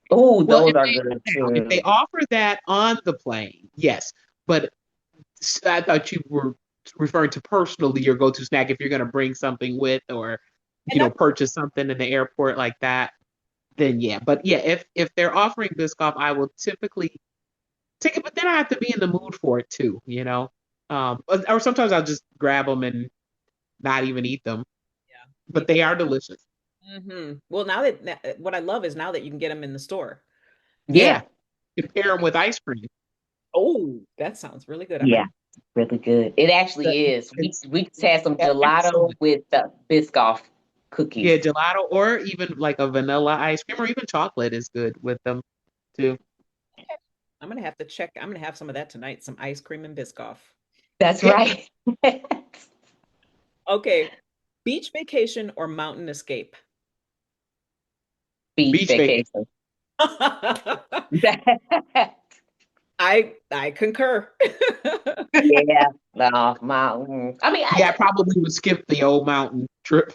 Oh, Well, those are good if they too. offer that on the plane, yes. But I thought you were referring to personally your go-to snack if you're going to bring something with or, And that's purchase something in the airport like that, then yeah. But yeah, if they're offering Biscoff, I will typically take it, but then I have to be in the mood for it too, you know. Or sometimes I'll just grab them and not even eat them, yeah, me but they are delicious. Well, what I love is now that you can get them in the store. Yeah, Yeah, you can pair them with ice cream. Oh, that sounds really good. I might. yeah, really good. It The- actually is. We It's we just had some gelato excellent. with Biscoff Yeah, cookies. gelato or even like a vanilla ice cream or even chocolate is good with them too. I'm gonna have to check. I'm gonna have some of that tonight. Some ice cream and Biscoff. That's Yeah, right. Okay, beach vacation or mountain escape? Beach beach vacation. vacation. I concur. Yeah. No, I mean, Yeah, I probably would skip the old mountain trip.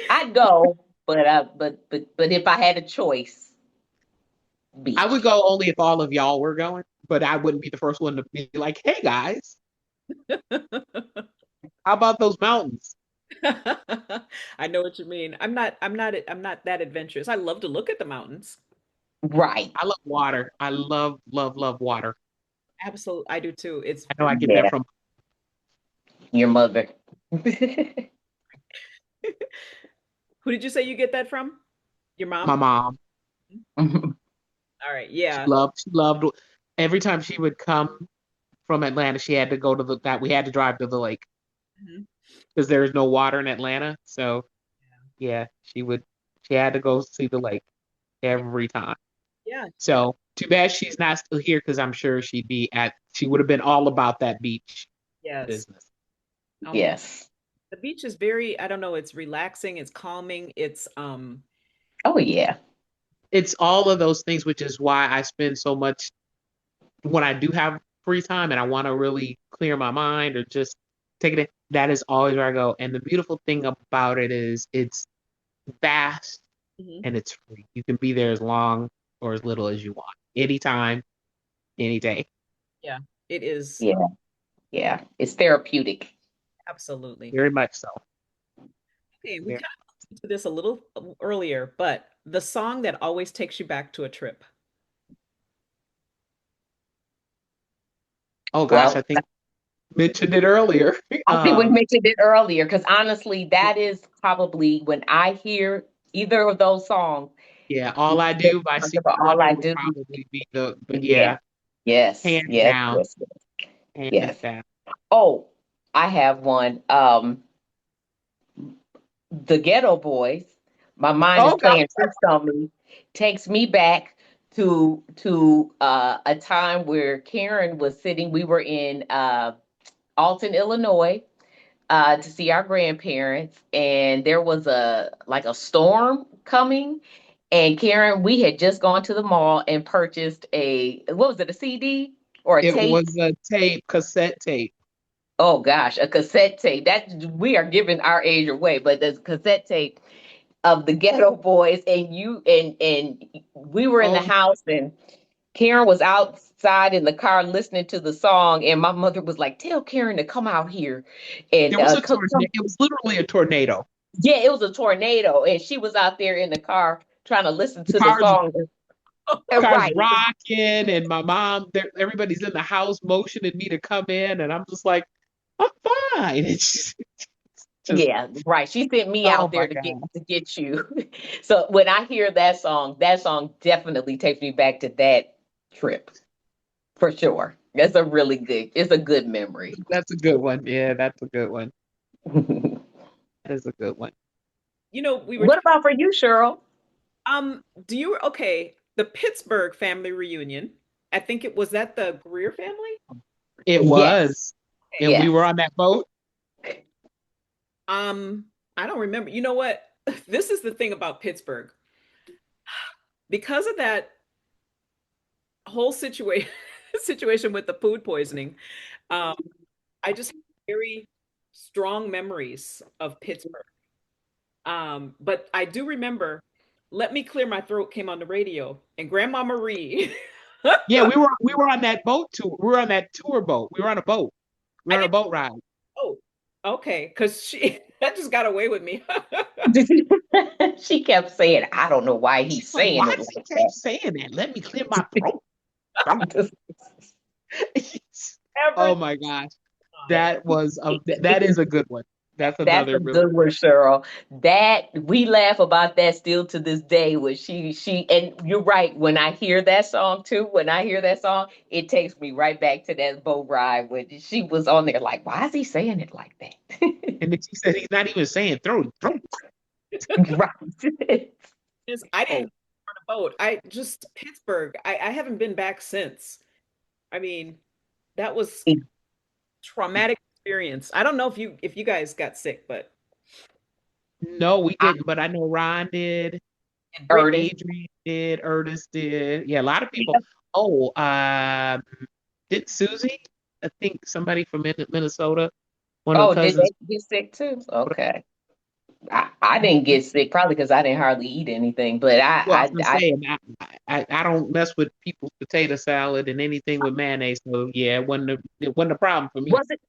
I'd go, but if I had a choice, I would beach. go only if all of y'all were going, but I wouldn't be the first one to be like, "Hey guys, how about those mountains?" I know what you mean. I'm not that adventurous. I love to look at the mountains. Right. I love water. I love, love, love water. Absolutely, I do too. It's I know I get that Yeah, from your mother. who did you say you get that from? Your my mom? mom. All right, She yeah. loved, she loved every time she would come from Atlanta, she had to go to that we had to drive to the lake Mhm. because there is no water in Atlanta. So yeah, she had to go see the lake Yeah, every time. yeah, So too bad she's not still here because I'm sure she would have been all about that beach yes. business. Oh my, Yes. the beach is very, I don't know, it's relaxing, it's calming, it's Oh, yeah. It's all of those things, which is why I spend so much when I do have free time and I want to really clear my mind or just take it in. That is always where I go. And the beautiful thing about it is it's fast mhm, and it's free. You can be there as long or as little as you want, anytime, any day. yeah, it is Yeah. Yeah. It's therapeutic. absolutely. Very much so. Okay, we Very- kind of listened to this a little earlier, but the song that always takes you back to a trip. Oh gosh, I Well, think I mentioned it earlier. I think we mentioned it earlier because honestly, that is probably when I hear either of those songs, Yeah, All I Do by Stevie all Wonder I would do. probably be but Yeah. yeah, Yes. hands Yes. down, Yes. hands Yes. down. Oh, I have one. The Ghetto Boys. My mind is Oh God, playing tricks on me. Takes me back to a time where Karen was sitting. We were in Alton, Illinois, to see our grandparents, and there was a storm coming. And Karen, we had just gone to the mall and purchased what was it, a CD or a it tape? was a tape, cassette tape. Oh gosh, a cassette tape. That we are giving our age away, but the cassette tape of the Ghetto Boys, and and we were in the Oh, house, and Karen was outside in the car listening to the song, and my mother was like, "Tell Karen to come out here," and there was a come. tornado. It was literally a tornado. Yeah, it was a tornado, and she was out there in the car trying to listen The to the song. cars Right. rocking, and my mom. Everybody's in the house motioning me to come in, and I'm just like, I'm fine. It's just Yeah, right. She sent me oh out there my to god, get you. So when I hear that song definitely takes me back to that trip for sure. It's a good memory. that's a good one. Yeah, that's a good one. That is a good one. You know, we were What about for you, Cheryl? do you okay, the Pittsburgh family reunion. I think it was that the Greer family? It Yes, was, and we were yes. on that boat. Um, I don't remember. You know what? This is the thing about Pittsburgh. Because of that whole situation situation with the food poisoning, um, I just have very strong memories of Pittsburgh. But I do remember Let Me Clear My Throat came on the radio and Grandma Marie. Yeah, we were on that boat tour. We were on that tour boat. We were on a boat. We I were on a didn't boat ride. know. Okay, because she that just got away with me. She kept saying, I don't know why he's She's like, saying why it does he like keep saying that? Let me clear my throat. that. Every Oh my gosh. time. That is a good one. That's That's a another really good one, Cheryl. That we laugh about that still to this day. When she and you're right. When I hear that song too, when I hear that song, it takes me right back to that boat ride when she was on there. Like, why is he saying it like that? and then she said he's not even saying throat, throat. Right. Is I didn't Oh, go on a boat. I just Pittsburgh. I haven't been back since. I mean, that was traumatic experience. I don't know if you guys got sick, but no, we I, didn't, but I know Ron did, and Brittany. Adrian did, Ernest did. Yeah, a lot of people. Oh, did Susie? I think somebody from Minnesota, one of the oh, did they cousins. get sick too? Okay. I didn't get sick probably because I didn't hardly eat anything, but Well, I was gonna say, and I don't mess with people's potato salad and anything with mayonnaise. So yeah, it wasn't a problem for me. was it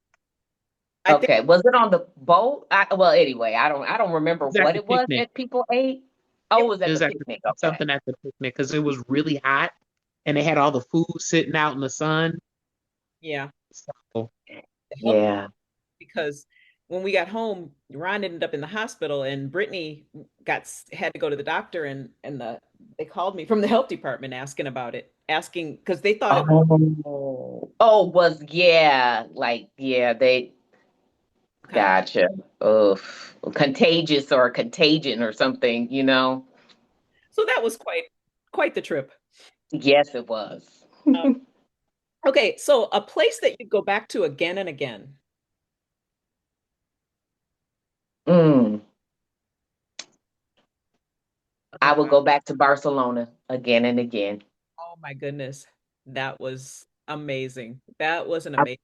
I think okay? Was it on the boat? Well, anyway, I don't remember It was at what the it was picnic. that people ate. Oh, it it was was It at the was at picnic. Okay. something at the picnic because it was really hot and they had all the food sitting out in the sun. Yeah. So, It helped Yeah. because when we got home, Ron ended up in the hospital, and Brittany had to go to the doctor, and they called me from the health department asking about it, asking because they thought it was Yeah, like, yeah, they kind of. gotcha. Oof. Contagious or contagion or something, you know? So that was quite the trip. Yes, it was. Uh, okay, so a place that you go back to again and again. Mm. I Okay, will wow. go back to Barcelona again and again. Oh my goodness. That was amazing. That was an I- amazing.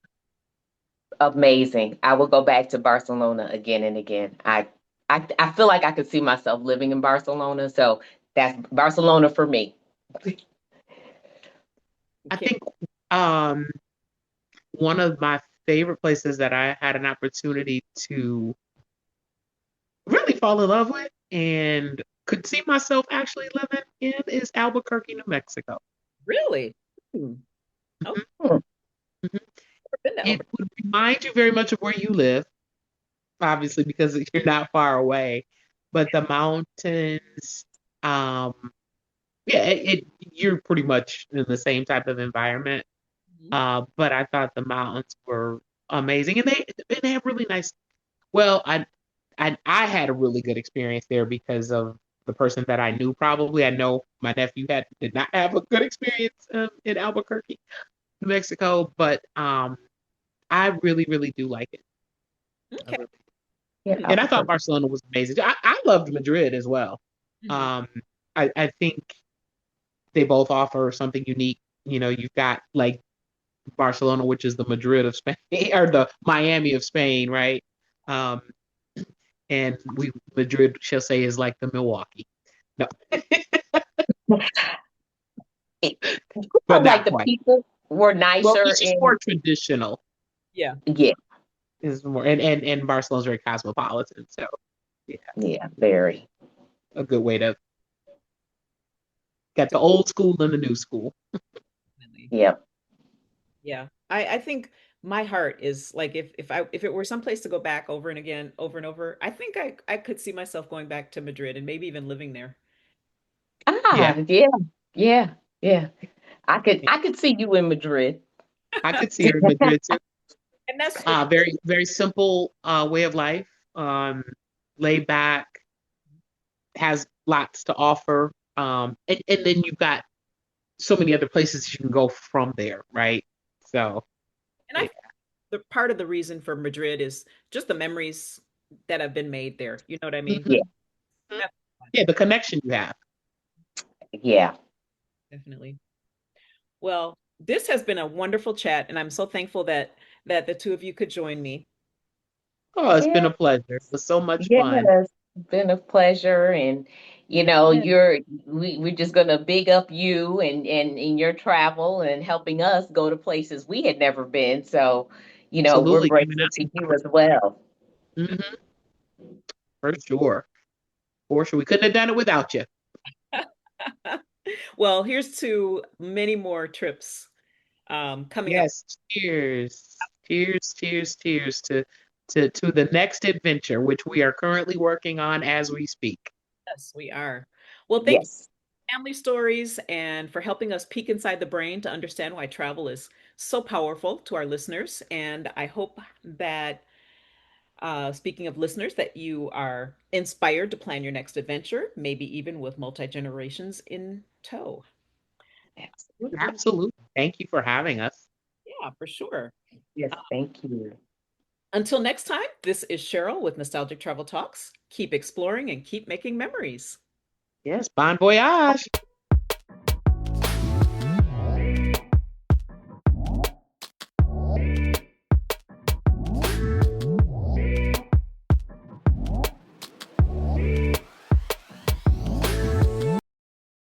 Amazing. I will go back to Barcelona again and again. I feel like I could see myself living in Barcelona, so that's Barcelona for me. I think um, one of my favorite places that I had an opportunity to really fall in love with and could see myself actually living in is Albuquerque, New Mexico. Really? Hmm. Oh, Mhm, Hmm. mhm. I've been to It Albuquerque. would remind you very much of where you live, obviously, because you're not far away. But the mountains, um, yeah, you're pretty much in the same type of environment. Mhm. But I thought the mountains were amazing, and they have really nice. Well, I had a really good experience there because of the person that I knew. Probably, I know my nephew did not have a good experience in Albuquerque, New Mexico, but I really, really do like it. I Okay. really, Yeah, Hmm. and I thought Albuquerque. Barcelona was amazing. I loved Madrid as well. Mhm. Um, I think they both offer something unique. You know, you've got like Barcelona, which is the Madrid of Spain or the Miami of Spain, right? Um, and we Madrid shall say is like the Milwaukee. No, It, but like not the quite. people were Well, nicer it's just in, more traditional. Yeah. yeah, Is more and Barcelona's very cosmopolitan, so yeah, yeah, very. a good way to get the old school and the new school. Definitely. Yep. Yeah. I think my heart is like if it were someplace to go back over and again, over and over, I think I could see myself going back to Madrid and maybe even living there. Ah, Yeah, yeah, yeah, yeah. yeah. I could see you in Madrid. I could see her in Madrid too. And that's Very very simple way of life. Laid back, has lots to offer. And then you've got so many other places you can go from there, right? So and I yeah, think the part of the reason for Madrid is just the memories that have been made there. You know what I mean? Yeah, That's yeah, the connection you have. yeah, definitely. Well, this has been a wonderful chat, and I'm so thankful that the two of you could join me. Oh, it's been yeah. a pleasure. It was so much fun. Yes, it's been a pleasure. And Yeah. we're just gonna big up you and in your travel and helping us go to places we had never been. So, we're Absolutely, giving grateful us to you as well. hmm for sure. For sure. We couldn't have done it without you. Well, here's to many more trips coming up. Yes. Cheers. Cheers, cheers, cheers to the next adventure, which we are currently working on as we speak. Yes, we are. Well, thank you Yes. for family stories and for helping us peek inside the brain to understand why travel is so powerful to our listeners. And I hope that, speaking of listeners, that you are inspired to plan your next adventure, maybe even with multi generations in tow. Absolutely. Absolutely. Thank you for having us. Yeah, for sure. Yes, thank you. Until next time, this is Cheryl with Nostalgic Travel Talks. Keep exploring and keep making memories. Yes. Bon voyage.